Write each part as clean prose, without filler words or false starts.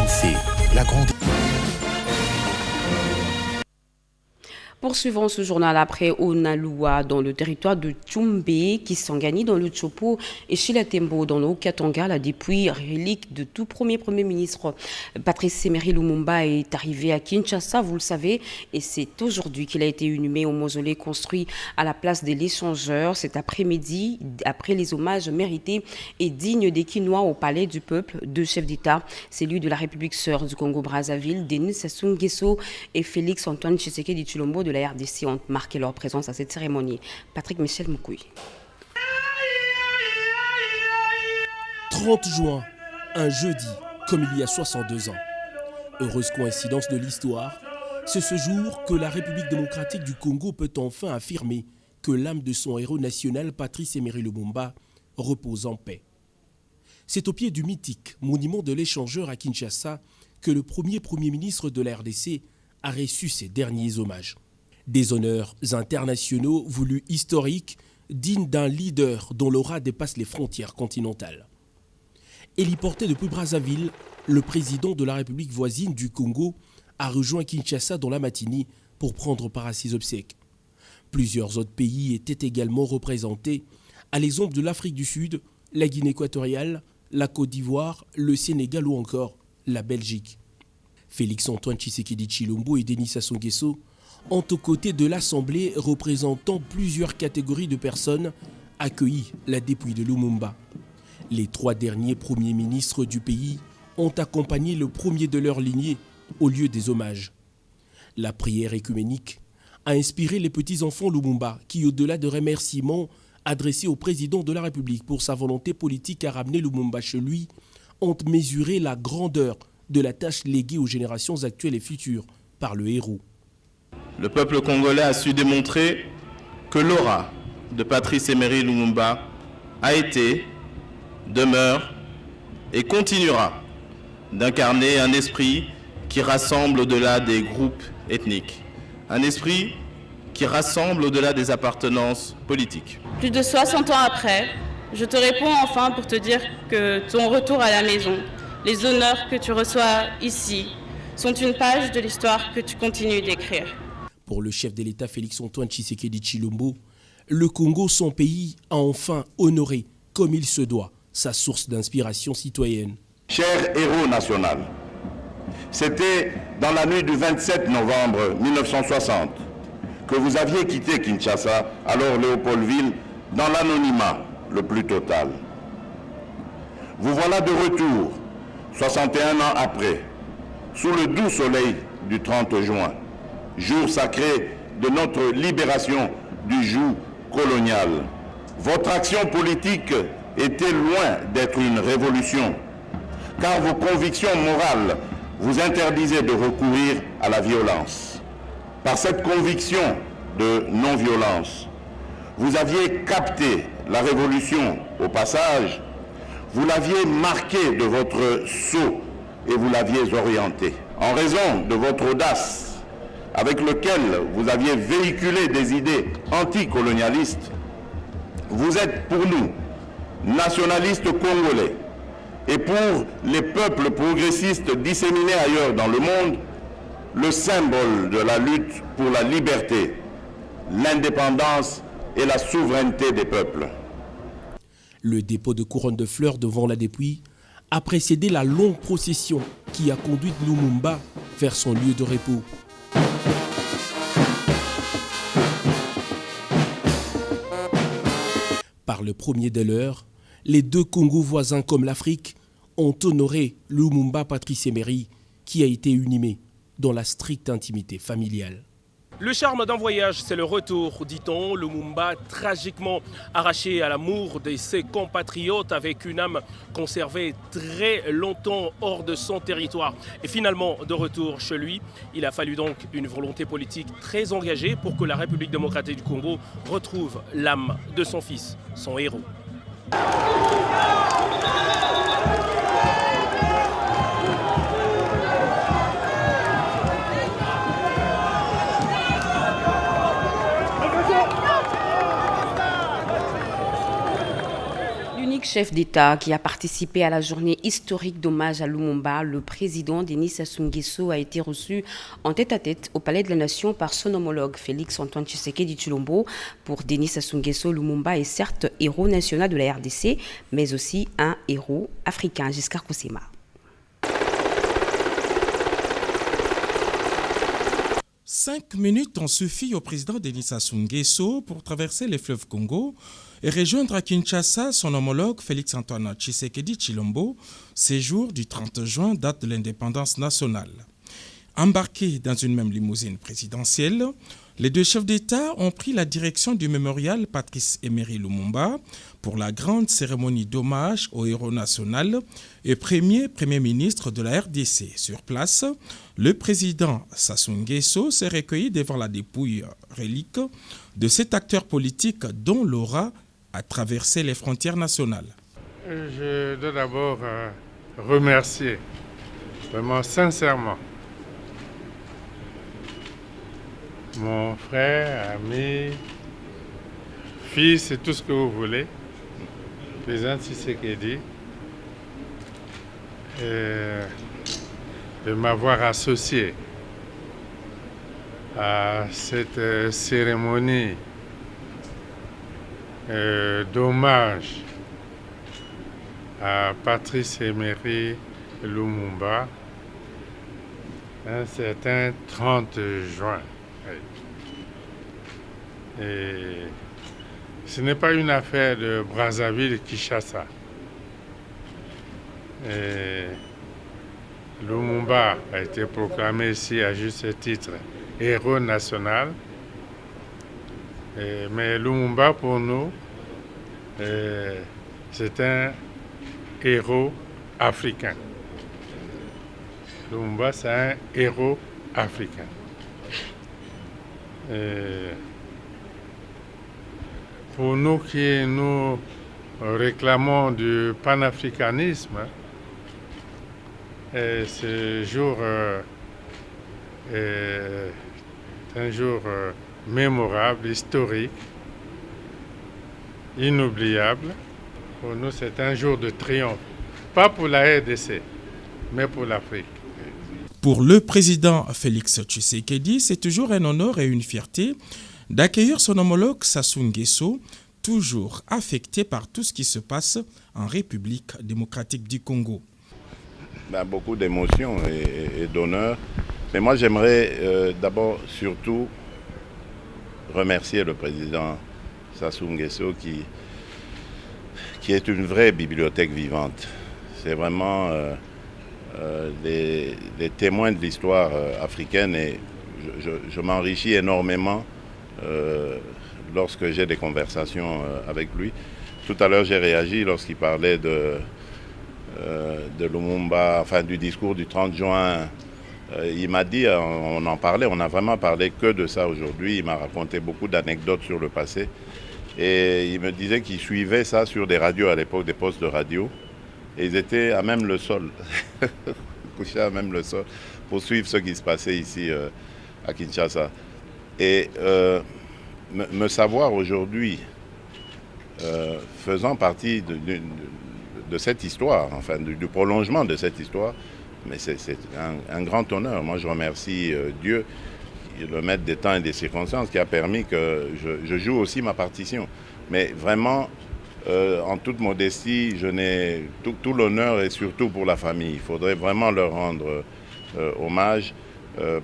RNC, la grande... Poursuivons ce journal après Onaloua dans le territoire de Tchoumbé, Kisangani dans le Tchopo et Chilatembo dans le Haut-Katanga. La dépouille relique de tout premier ministre Patrice Semery Lumumba est arrivé à Kinshasa, vous le savez, et c'est aujourd'hui qu'il a été inhumé au mausolée construit à la place de l'Échangeur cet après-midi, après les hommages mérités et dignes des Quinois au palais du peuple. Deux chefs d'État, celui de la République sœur du Congo-Brazzaville, Denis Sassou Nguesso et Félix Antoine Tshisekedi Tshilombo de la RDC ont marqué leur présence à cette cérémonie. Patrick Michel Moukoui. 30 juin, un jeudi, comme il y a 62 ans. Heureuse coïncidence de l'histoire, c'est ce jour que la République démocratique du Congo peut enfin affirmer que l'âme de son héros national, Patrice Emery Lumumba, repose en paix. C'est au pied du mythique monument de l'Échangeur à Kinshasa que le premier ministre de la RDC a reçu ses derniers hommages. Des honneurs internationaux voulus historiques, dignes d'un leader dont l'aura dépasse les frontières continentales. Héliporté depuis Brazzaville, le président de la République voisine du Congo a rejoint Kinshasa dans la matinée pour prendre part à ses obsèques. Plusieurs autres pays étaient également représentés, à l'exemple de l'Afrique du Sud, la Guinée équatoriale, la Côte d'Ivoire, le Sénégal ou encore la Belgique. Félix Antoine Tshisekedi Tshilombo et Denis Sassou Nguesso ont aux côtés de l'Assemblée représentant plusieurs catégories de personnes accueilli la dépouille de Lumumba. Les trois derniers premiers ministres du pays ont accompagné le premier de leur lignée au lieu des hommages. La prière écuménique a inspiré les petits-enfants Lumumba qui, au-delà de remerciements adressés au président de la République pour sa volonté politique à ramener Lumumba chez lui, ont mesuré la grandeur de la tâche léguée aux générations actuelles et futures par le héros. Le peuple congolais a su démontrer que l'aura de Patrice Emery Lumumba a été, demeure et continuera d'incarner un esprit qui rassemble au-delà des groupes ethniques, un esprit qui rassemble au-delà des appartenances politiques. Plus de 60 ans après, je te réponds enfin pour te dire que ton retour à la maison, les honneurs que tu reçois ici, sont une page de l'histoire que tu continues d'écrire. Pour le chef de l'État Félix Antoine Tshisekedi Tshilombo, le Congo, son pays, a enfin honoré, comme il se doit, sa source d'inspiration citoyenne. Cher héros national, c'était dans la nuit du 27 novembre 1960 que vous aviez quitté Kinshasa, alors Léopoldville, dans l'anonymat le plus total. Vous voilà de retour, 61 ans après, sous le doux soleil du 30 juin, jour sacré de notre libération du joug colonial. Votre action politique était loin d'être une révolution, car vos convictions morales vous interdisaient de recourir à la violence. Par cette conviction de non-violence, vous aviez capté la révolution au passage, vous l'aviez marquée de votre sceau et vous l'aviez orientée. En raison de votre audace, avec lequel vous aviez véhiculé des idées anticolonialistes, vous êtes pour nous, nationalistes congolais, et pour les peuples progressistes disséminés ailleurs dans le monde, le symbole de la lutte pour la liberté, l'indépendance et la souveraineté des peuples. Le dépôt de couronne de fleurs devant la dépouille a précédé la longue procession qui a conduit Lumumba vers son lieu de repos. Par le premier de l'heure, les deux Congos voisins comme l'Afrique ont honoré Lumumba Patrice Emery qui a été inhumé dans la stricte intimité familiale. Le charme d'un voyage, c'est le retour, dit-on. Lumumba, tragiquement arraché à l'amour de ses compatriotes avec une âme conservée très longtemps hors de son territoire. Et finalement, de retour chez lui, il a fallu donc une volonté politique très engagée pour que la République démocratique du Congo retrouve l'âme de son fils, son héros. chef d'État qui a participé à la journée historique d'hommage à Lumumba, le président Denis Sassou Nguesso a été reçu en tête-à-tête au Palais de la Nation par son homologue Félix-Antoine Tshisekedi Tshilombo. Pour Denis Sassou Nguesso, Lumumba est certes héros national de la RDC, mais aussi un héros africain. Giscard Koussema. Cinq minutes ont suffi au président Denis Sassou Nguesso pour traverser les fleuves Congo et rejoindre à Kinshasa son homologue Félix-Antoine Tshisekedi Tshilombo, séjour du 30 juin, date de l'indépendance nationale. Embarqués dans une même limousine présidentielle, les deux chefs d'État ont pris la direction du mémorial Patrice Emery Lumumba pour la grande cérémonie d'hommage au héros national et premier ministre de la RDC. Sur place, le président Sassou Nguesso s'est recueilli devant la dépouille relique de cet acteur politique dont l'aura a traversé les frontières nationales. Je dois d'abord remercier vraiment sincèrement mon frère, ami, fils et tout ce que vous voulez, président Tshisekedi, de m'avoir associé à cette cérémonie d'hommage à Patrice Emery Lumumba un certain 30 juin. Et ce n'est pas une affaire de Brazzaville et Kinshasa. Lumumba a été proclamé ici à juste titre héros national. Mais Lumumba pour nous, c'est un héros africain. Lumumba, c'est un héros africain. Pour nous qui nous réclamons du panafricanisme, ce jour est un jour mémorable, historique, inoubliable. Pour nous, c'est un jour de triomphe, pas pour la RDC, mais pour l'Afrique. Pour le président Félix Tshisekedi, c'est toujours un honneur et une fierté d'accueillir son homologue Sassou Nguesso, toujours affecté par tout ce qui se passe en République démocratique du Congo. Beaucoup d'émotions et d'honneur. Mais moi, j'aimerais d'abord surtout remercier le président Sassou Nguesso qui est une vraie bibliothèque vivante. C'est vraiment des témoins de l'histoire africaine et je m'enrichis énormément lorsque j'ai des conversations avec lui. Tout à l'heure, j'ai réagi lorsqu'il parlait de Lumumba, enfin du discours du 30 juin. Il m'a dit, on en parlait, on n'a vraiment parlé que de ça aujourd'hui. Il m'a raconté beaucoup d'anecdotes sur le passé. Et il me disait qu'il suivait ça sur des radios à l'époque, des postes de radio. Et ils étaient à même le sol, couchés à même le sol, pour suivre ce qui se passait ici à Kinshasa. Et me savoir aujourd'hui faisant partie de cette histoire, enfin du prolongement de cette histoire, mais c'est un grand honneur. Moi, je remercie Dieu, le maître des temps et des circonstances, qui a permis que je joue aussi ma partition. Mais vraiment, en toute modestie, je n'ai tout l'honneur et surtout pour la famille. Il faudrait vraiment leur rendre hommage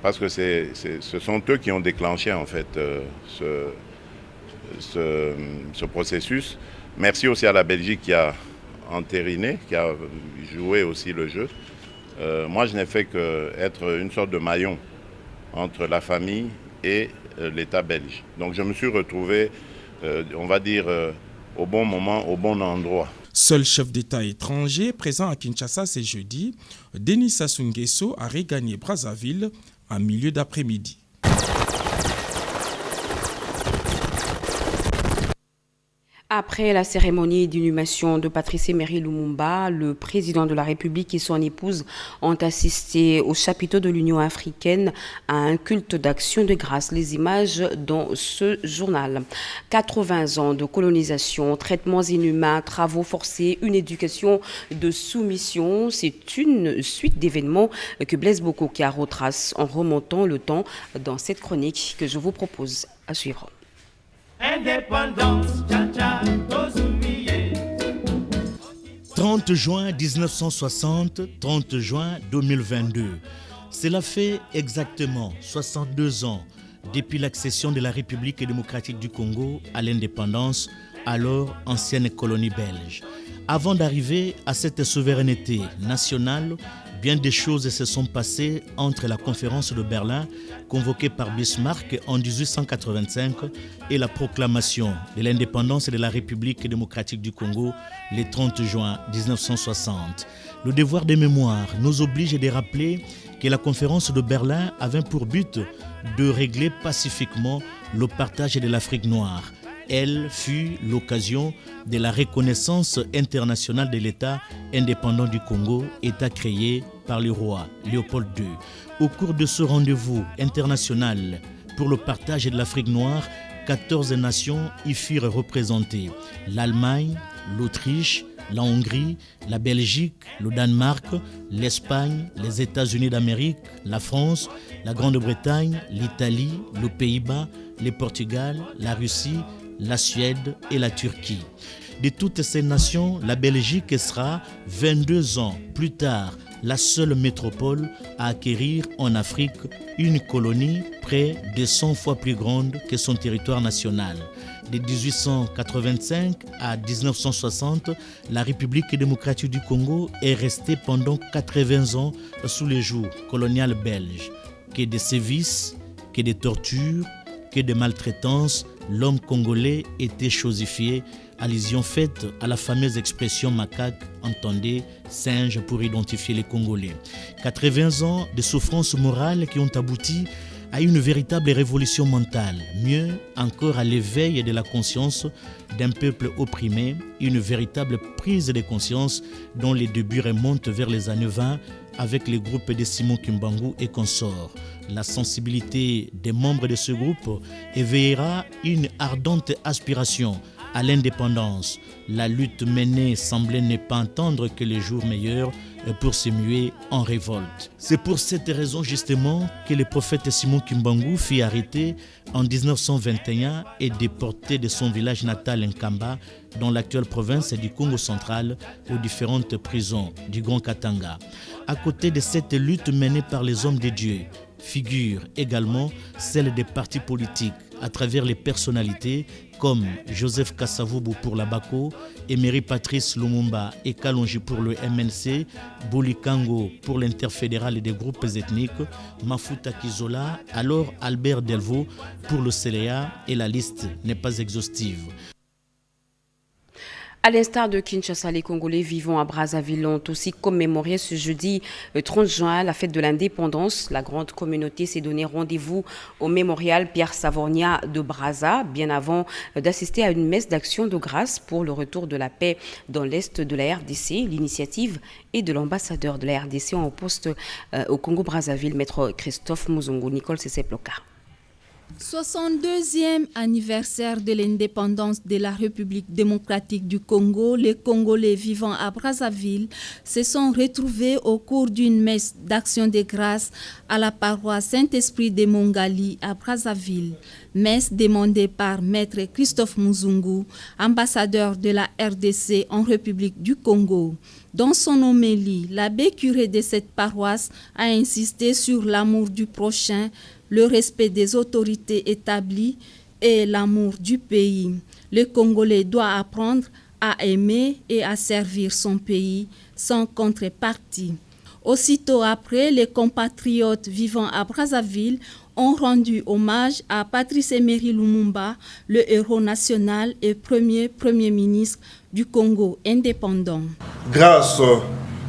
parce que ce sont eux qui ont déclenché en fait ce processus. Merci aussi à la Belgique qui a entériné, qui a joué aussi le jeu. Moi, je n'ai fait qu'être une sorte de maillon entre la famille et l'État belge. Donc je me suis retrouvé, on va dire, au bon moment, au bon endroit. Seul chef d'État étranger présent à Kinshasa ce jeudi, Denis Sassou Nguesso a regagné Brazzaville en milieu d'après-midi. Après la cérémonie d'inhumation de Patrice Emery Lumumba, le président de la République et son épouse ont assisté au chapiteau de l'Union africaine à un culte d'action de grâce. Les images dans ce journal. 80 ans de colonisation, traitements inhumains, travaux forcés, une éducation de soumission. C'est une suite d'événements que Blaise Bokokia retrace en remontant le temps dans cette chronique que je vous propose à suivre. Indépendance, 30 juin 1960, 30 juin 2022. Cela fait exactement 62 ans depuis l'accession de la République démocratique du Congo à l'indépendance, alors ancienne colonie belge. Avant d'arriver à cette souveraineté nationale, bien des choses se sont passées entre la conférence de Berlin, convoquée par Bismarck en 1885, et la proclamation de l'indépendance de la République démocratique du Congo le 30 juin 1960. Le devoir de mémoire nous oblige de rappeler que la conférence de Berlin avait pour but de régler pacifiquement le partage de l'Afrique noire. Elle fut l'occasion de la reconnaissance internationale de l'État indépendant du Congo, État créé par le roi Léopold II. Au cours de ce rendez-vous international pour le partage de l'Afrique noire, 14 nations y furent représentées. L'Allemagne, l'Autriche, la Hongrie, la Belgique, le Danemark, l'Espagne, les États-Unis d'Amérique, la France, la Grande-Bretagne, l'Italie, le Pays-Bas, le Portugal, la Russie, la Suède et la Turquie. De toutes ces nations, la Belgique sera 22 ans plus tard la seule métropole à acquérir en Afrique une colonie près de 100 fois plus grande que son territoire national. De 1885 à 1960, la République démocratique du Congo est restée pendant 80 ans sous le joug colonial belge. Que de sévices, que de tortures, que de maltraitance, l'homme congolais était chosifié, allusion faite à la fameuse expression macaque, entendez, singe pour identifier les Congolais. 80 ans de souffrances morales qui ont abouti à une véritable révolution mentale, mieux encore à l'éveil de la conscience d'un peuple opprimé, une véritable prise de conscience dont les débuts remontent vers les années 20 avec le groupe de Simon Kimbangu et consorts. La sensibilité des membres de ce groupe éveillera une ardente aspiration à l'indépendance. La lutte menée semblait ne pas entendre que les jours meilleurs pour se muer en révolte. C'est pour cette raison justement que le prophète Simon Kimbangu fut arrêté en 1921 et déporté de son village natal Nkamba dans l'actuelle province du Congo central aux différentes prisons du Grand Katanga. À côté de cette lutte menée par les hommes de Dieu, figure également celle des partis politiques à travers les personnalités comme Joseph Kasavubu pour la BACO, Emery Patrice Lumumba et Kalonji pour le MNC, Boulikango pour l'interfédéral des groupes ethniques, Mafuta Kizola, alors Albert Delvaux pour le CELEA, et la liste n'est pas exhaustive. À l'instar de Kinshasa, les Congolais vivant à Brazzaville ont aussi commémoré ce jeudi 30 juin la fête de l'indépendance. La grande communauté s'est donné rendez-vous au mémorial Pierre Savorgna de Brazza, bien avant d'assister à une messe d'action de grâce pour le retour de la paix dans l'est de la RDC. L'initiative est de l'ambassadeur de la RDC en poste au Congo-Brazzaville, maître Christophe Muzungu. Nicole Seseploka. 62e anniversaire de l'indépendance de la République démocratique du Congo, les Congolais vivant à Brazzaville se sont retrouvés au cours d'une messe d'action de grâce à la paroisse Saint-Esprit de Mongali à Brazzaville. Messe demandée par maître Christophe Muzungu, ambassadeur de la RDC en République du Congo. Dans son homélie, l'abbé curé de cette paroisse a insisté sur l'amour du prochain, le respect des autorités établies et l'amour du pays. Le Congolais doit apprendre à aimer et à servir son pays sans contrepartie. Aussitôt après, les compatriotes vivant à Brazzaville ont rendu hommage à Patrice Emery Lumumba, le héros national et premier ministre du Congo indépendant. Grâce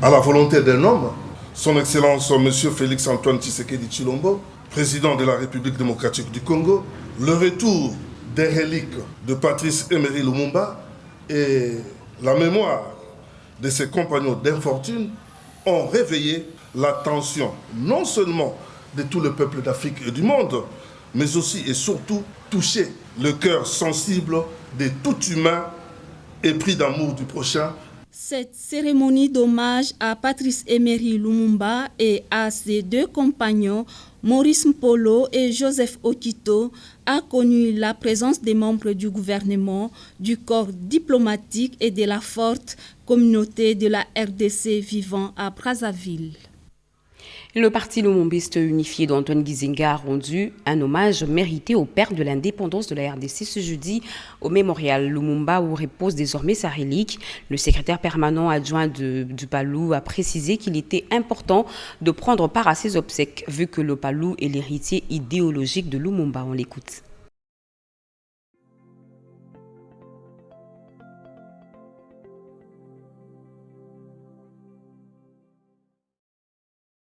à la volonté d'un homme, son Excellence M. Félix Antoine Tshisekedi Tshilombo, président de la République démocratique du Congo, le retour des reliques de Patrice Emery Lumumba et la mémoire de ses compagnons d'infortune ont réveillé l'attention non seulement de tout le peuple d'Afrique et du monde, mais aussi et surtout touché le cœur sensible de tout humain épris d'amour du prochain. Cette cérémonie d'hommage à Patrice Emery Lumumba et à ses deux compagnons, Maurice Mpolo et Joseph Okito, a connu la présence des membres du gouvernement, du corps diplomatique et de la forte communauté de la RDC vivant à Brazzaville. Le parti lumumbiste unifié d'Antoine Gizenga a rendu un hommage mérité au père de l'indépendance de la RDC ce jeudi au mémorial Lumumba où repose désormais sa relique. Le secrétaire permanent adjoint du PALU a précisé qu'il était important de prendre part à ses obsèques vu que le PALU est l'héritier idéologique de Lumumba. On l'écoute.